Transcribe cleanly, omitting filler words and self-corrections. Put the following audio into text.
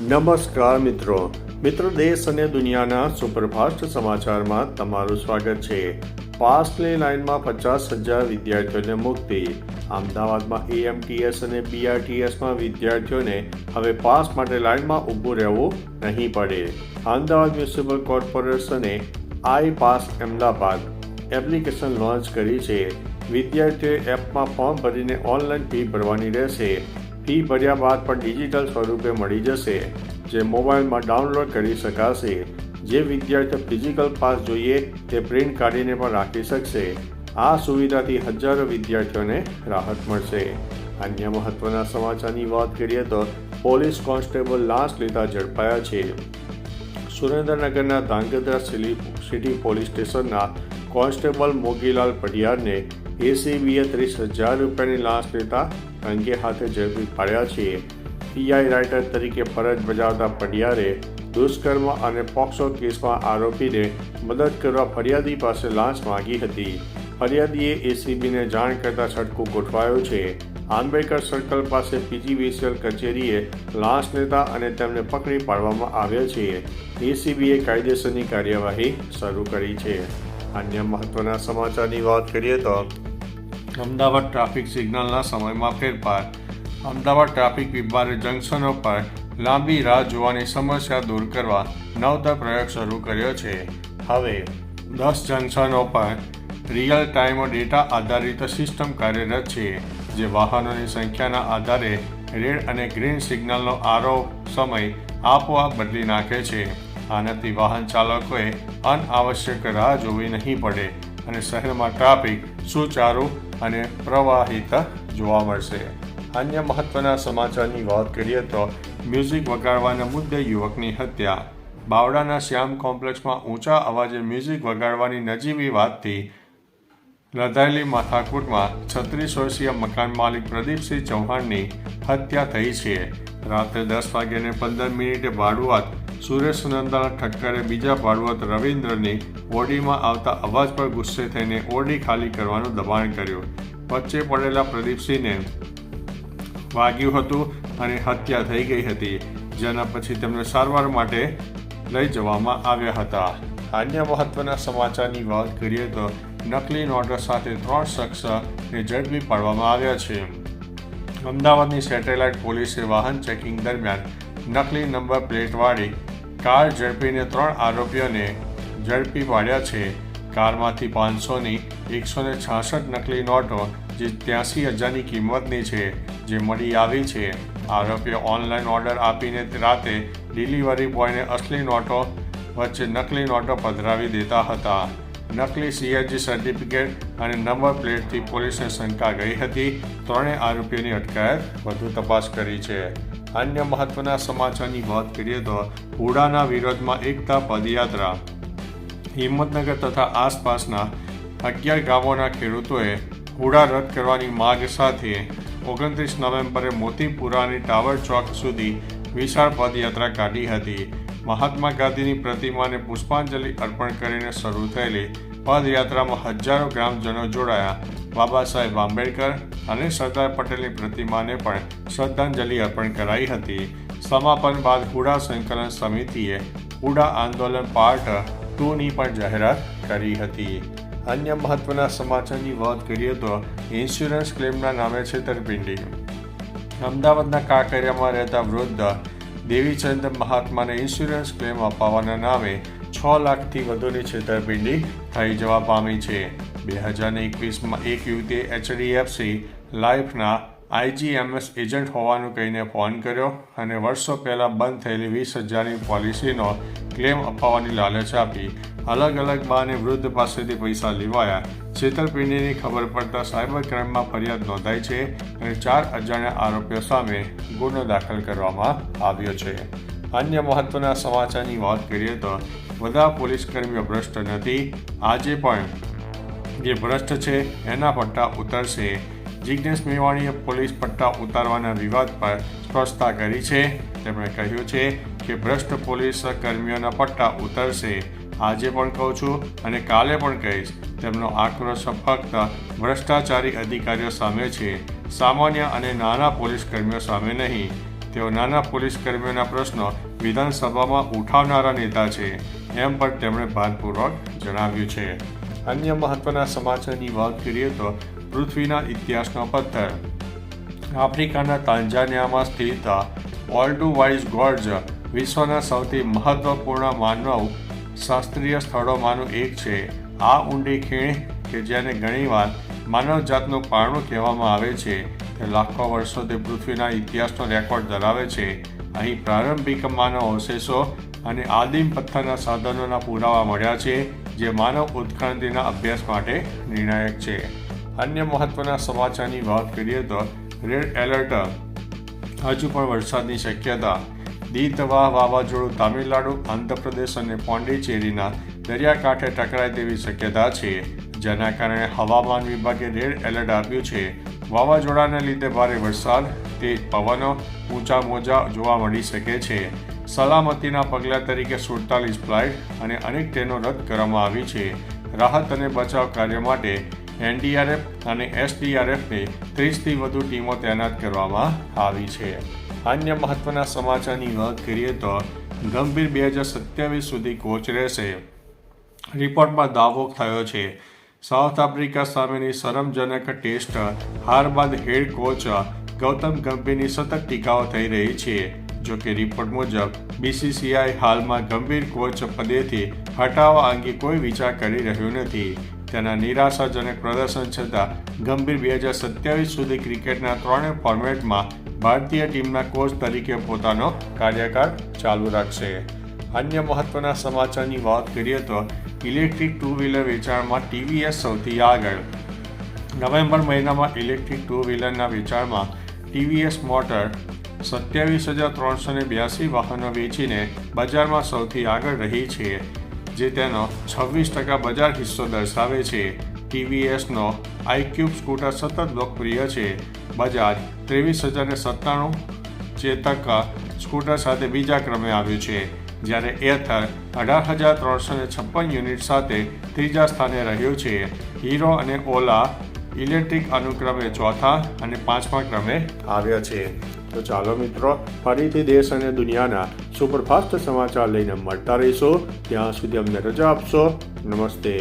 નમસ્કાર મિત્રો દેશ અને દુનિયાના સુપરફાસ્ટ સમાચારમાં તમારું સ્વાગત છે। પાસની લાઇનમાં 50,000 વિદ્યાર્થીઓને મુક્તિ। અમદાવાદમાં AMTS અને BRTSમાં વિદ્યાર્થીઓને હવે પાસ માટે લાઇનમાં ઊભું રહેવું નહીં પડે। અમદાવાદ મ્યુનિસિપલ કોર્પોરેશને આઈ પાસ અમદાવાદ એપ્લિકેશન લોન્ચ કરી છે। વિદ્યાર્થીઓએ એપમાં ફોર્મ ભરીને ઓનલાઈન ફી ભરવાની રહેશે। ફી ભર્યા બાદ પણ ડિજિટલ સ્વરૂપે મળી જશે, જે મોબાઈલમાં ડાઉનલોડ કરી શકાશે। જે વિદ્યાર્થીઓ ફિઝિકલ પાસ જોઈએ તે પ્રિન્ટ કાઢીને પણ રાખી શકશે। આ સુવિધાથી હજારો વિદ્યાર્થીઓને રાહત મળશે। અન્ય મહત્વના સમાચારની વાત કરીએ તો પોલીસ કોન્સ્ટેબલ લાંચ લેતા ઝડપાયા છે। સુરેન્દ્રનગરના ધાંગધ્રા સિટી પોલીસ સ્ટેશનના કોન્સ્ટેબલ મોગીલાલ પઢિયારને ACBએ 30,000 રૂપિયાની લાંચ લેતા રંગે હાથે ઝડપી પાડ્યા છે। PI રાઇટર તરીકે ફરજ બજાવતા પઢિયારે દુષ્કર્મ અને પોક્સો કેસમાં આરોપીને મદદ કરવા ફરિયાદી પાસે લાંચ માંગી હતી। ફરિયાદીએ ACBને જાણ કરતા છટકું ગોઠવાયો છે। આંબેડકર સર્કલ પાસે PGVCL કચેરીએ લાંચ લેતા અને તેમને પકડી પાડવામાં આવ્યા છે। ACBએ કાયદેસરની કાર્યવાહી શરૂ કરી છે। અન્ય મહત્વના સમાચારની વાત કરીએ તો અમદાવાદ ટ્રાફિક સિગ્નલના સમયમાં ફેરફાર। અમદાવાદ ટ્રાફિક વિભાગે જંકશનો પર લાંબી રાહ જોવાની સમસ્યા દૂર કરવા નવતર પ્રયોગ શરૂ કર્યો છે। હવે 10 જંકશનો પર રિયલ ટાઈમ ડેટા આધારિત સિસ્ટમ કાર્યરત છે, જે વાહનોની સંખ્યાના આધારે રેડ અને ગ્રીન સિગ્નલનો સમય આપોઆપ બદલી નાખે છે। આનાથી વાહન ચાલકોએ અનાવશ્યક રાહ જોવી નહીં પડે અને શહેરમાં ટ્રાફિક સુચારુ અને પ્રવાહિત જોવા મળશે। અન્ય મહત્વના સમાચારની વાત કરીએ તો મ્યુઝિક વગાડવાના મુદ્દે યુવકની હત્યા। બાવળાના શ્યામ કોમ્પ્લેક્સમાં ઊંચા અવાજે મ્યુઝિક વગાડવાની નજીવી વાતથી લદાયેલી માથાકૂટમાં 36 વર્ષીય મકાન માલિક પ્રદીપસિંહ ચૌહાણની હત્યા થઈ છે। રાત્રે 10:15 ભાડુઆત સુરેશ નંદાના ઠક્કરે બીજા ભાડુઆત રવિન્દ્રની ઓડીમાં આવતા અવાજ પર ગુસ્સે થઈને ઓડી ખાલી કરવાનું દબાણ કર્યું। વચ્ચે પડેલા પ્રદીપસિંહને વાગ્યું હતું અને હત્યા થઈ ગઈ હતી, જેના પછી તેમને સારવાર માટે લઈ જવામાં આવ્યા હતા। અન્ય મહત્વના સમાચારની વાત કરીએ તો નકલી નોટો સાથે 3 શખ્સને ઝડપી પાડવામાં આવ્યા છે। અમદાવાદની સેટેલાઇટ પોલીસે વાહન ચેકિંગ દરમિયાન નકલી નંબર પ્લેટવાળી કાર ઝડપીને 3 આરોપીઓને ઝડપી પાડ્યા છે। કારમાંથી 500ની 166 નકલી નોટો જે 83,000ની કિંમતની છે, જે મળી આવી છે। આરોપીઓ ઓનલાઈન ઓર્ડર આપીને રાતે ડિલિવરી બોયને અસલી નોટો વચ્ચે નકલી નોટો પધરાવી દેતા હતા। નકલી CSG સર્ટિફિકેટ અને નંબર પ્લેટથી પોલીસને શંકા ગઈ હતી। ત્રણેય આરોપીઓની અટકાયત વધુ તપાસ કરી છે। અન્ય મહત્વના સમાચારની વાત કરીએ તો હુડાના વિરોધમાં એકતા પદયાત્રા। હિંમતનગર તથા આસપાસના 11 ગામોના ખેડૂતોએ હુડા રદ કરવાની માંગ સાથે 29 નવેમ્બરે મોતીપુરાની ટાવર ચોક સુધી વિશાળ પદયાત્રા કાઢી હતી। મહાત્મા ગાંધીની પ્રતિમાને પુષ્પાંજલિ અર્પણ કરીને શરૂ થયેલી પદયાત્રામાં હજારો ગ્રામજનો જોડાયા। બાબા સાહેબ આંબેડકર અને સરદાર પટેલની પ્રતિમાને પણ શ્રદ્ધાંજલિ અર્પણ કરાઈ હતી। સમાપન બાદ હુડા સંકલન સમિતિએ હુડા આંદોલન પાર્ટ 2ની પણ જાહેરાત કરી હતી। અન્ય મહત્વના સમાચારની વાત કરીએ તો ઇન્સ્યોરન્સ ક્લેમના નામે છેતરપિંડી। અમદાવાદના કાંકરિયામાં રહેતા વૃદ્ધ દેવીચંદ મહાત્માને ઇન્સ્યોરન્સ ક્લેમ અપાવવાના નામે 6 લાખથી વધુની છેતરપિંડી થઈ જવા પામી છે। 2021માં એક યુવતીએ HDFC લાઈફના IGMS એજન્ટ હોવાનું કહીને ફોન કર્યો અને વર્ષો પહેલાં બંધ થયેલી 20,000ની પોલિસીનો ક્લેમ અપાવવાની લાલચ આપી। અલગ બહાને વૃદ્ધ પાસેથી પૈસા લેવાયા। છેતરપિંડીની ખબર પડતા સાયબર ક્રાઇમમાં ફરિયાદ નોંધાઈ છે અને 4 અજાણ્યા આરોપીઓ સામે ગુનો દાખલ કરવામાં આવ્યો છે। અન્ય મહત્વના સમાચારની વાત કરીએ તો બધા પોલીસ કર્મીઓ ભ્રષ્ટ નથી, આજે પણ જે ભ્રષ્ટ છે એના પટ્ટા ઉતરશે। જિજ્ઞેશ મેવાણીએ પોલીસ પટ્ટા ઉતારવાના વિવાદ પર સ્પષ્ટતા કરી છે। તેમણે કહ્યું છે કે ભ્રષ્ટ પોલીસ કર્મીઓના પટ્ટા ઉતરશે। આજે પણ કહું છું અને કાલે પણ કહીશ, તેમનો આક્રોશ ફક્ત ભ્રષ્ટાચારી અધિકારીઓ સામે છે, સામાન્ય અને નાના પોલીસ કર્મીઓ સામે નહીં। તેઓ નાના પોલીસ કર્મીઓના પ્રશ્નો વિધાનસભામાં ઉઠાવનારા નેતા છે, એમ પણ તેમણે ભારપૂર્વક જણાવ્યું છે. અન્ય મહત્વના સમાચારની વાત કરીએ તો પૃથ્વીના ઇતિહાસનો પથ્થર. આફ્રિકાના તાંજાનિયામાં સ્થિત ઓલ્ડુવાઇઝ ગોર્જ વિશ્વના સૌથી મહત્વપૂર્ણ માનવ શાસ્ત્રીય સ્થળોમાંનું એક છે. આ ઊંડી ખીણ કે જેને ઘણીવાર માનવજાતનું પારણું કહેવામાં આવે છે, તે લાખો વર્ષોથી પૃથ્વીના ઇતિહાસનો રેકોર્ડ ધરાવે છે. અહીં પ્રારંભિક માનવ અવશેષો અને આદિમ પથ્થરના સાધનોના પુરાવા મળ્યા છે, જે માનવ ઉત્ક્રાંતિના અભ્યાસ માટે નિર્ણાયક છે. અન્ય મહત્વના સમાચારની વાત કરીએ તો રેડ એલર્ટ. હજુ પણ વરસાદની શક્યતા. દીતવાહ વાવાઝોડું તામિલનાડુ, આંધ્રપ્રદેશ અને પોંડિચેરીના દરિયાકાંઠે ટકરાય તેવી શક્યતા છે, જેના કારણે હવામાન વિભાગે રેડ એલર્ટ આપ્યું છે. વાવાઝોડાને લીધે ભારે વરસાદ, તેજ પવનો, ઊંચા મોજા જોવા મળી શકે છે. સલામતીના પગલાં તરીકે 47 ફ્લાઇટ અને અનેક ટ્રેનો રદ કરવામાં આવી છે. રાહત અને બચાવ કાર્ય માટે એનડીઆરએફ અને એસડીઆરએફની 30થી વધુ ટીમો તૈનાત કરવામાં આવી છે. અન્ય મહત્વના સમાચારની વાત કરીએ તો ગંભીર 2027 સુધી કોચ રહેશે. રિપોર્ટમાં દાવો થયો છે. સાઉથ આફ્રિકા સામેની શરમજનક ટેસ્ટ હાર બાદ હેડ કોચ ગૌતમ ગંભીરની સતત ટીકાઓ થઈ રહી છે. જો કે રિપોર્ટ મુજબ બીસીસીઆઈ હાલમાં ગંભીર કોચ પદેથી હટાવવા અંગે કોઈ વિચાર કરી રહ્યું નથી. તેના નિરાશાજનક પ્રદર્શન છતાં ગંભીર 2027 સુધી ક્રિકેટના ત્રણેય ફોર્મેટમાં ભારતીય ટીમના કોચ તરીકે પોતાનો કાર્યકાળ ચાલુ રાખશે. અન્ય મહત્વના સમાચારની વાત કરીએ તો ઇલેક્ટ્રિક ટુ વ્હીલર વેચાણમાં ટીવીએસ સૌથી આગળ. નવેમ્બર મહિનામાં ઇલેક્ટ્રિક ટુ વ્હીલરના વેચાણમાં ટીવીએસ મોટર 27,382 વાહનો વેચીને બજારમાં સૌથી આગળ રહી છે, જે તેનો 26% બજાર હિસ્સો દર્શાવે છે. ટીવીએસનો આઈક્યુબ સ્કૂટર સતત લોકપ્રિય છે. બજાજ 23,097 ચેતક સ્કૂટર સાથે બીજા ક્રમે આવ્યું છે, જ્યારે એથર 18,356 યુનિટ સાથે ત્રીજા સ્થાને રહ્યું છે. હીરો અને ઓલા ઇલેક્ટ્રિક અનુક્રમે ચોથા અને પાંચમા ક્રમે આવ્યા છે. તો ચાલો મિત્રો, ફરીથી દેશ અને દુનિયાના સુપરફાસ્ટ સમાચાર લઈને મળતા રહીશું. ત્યાં સુધી અમને રજા આપશો. નમસ્તે.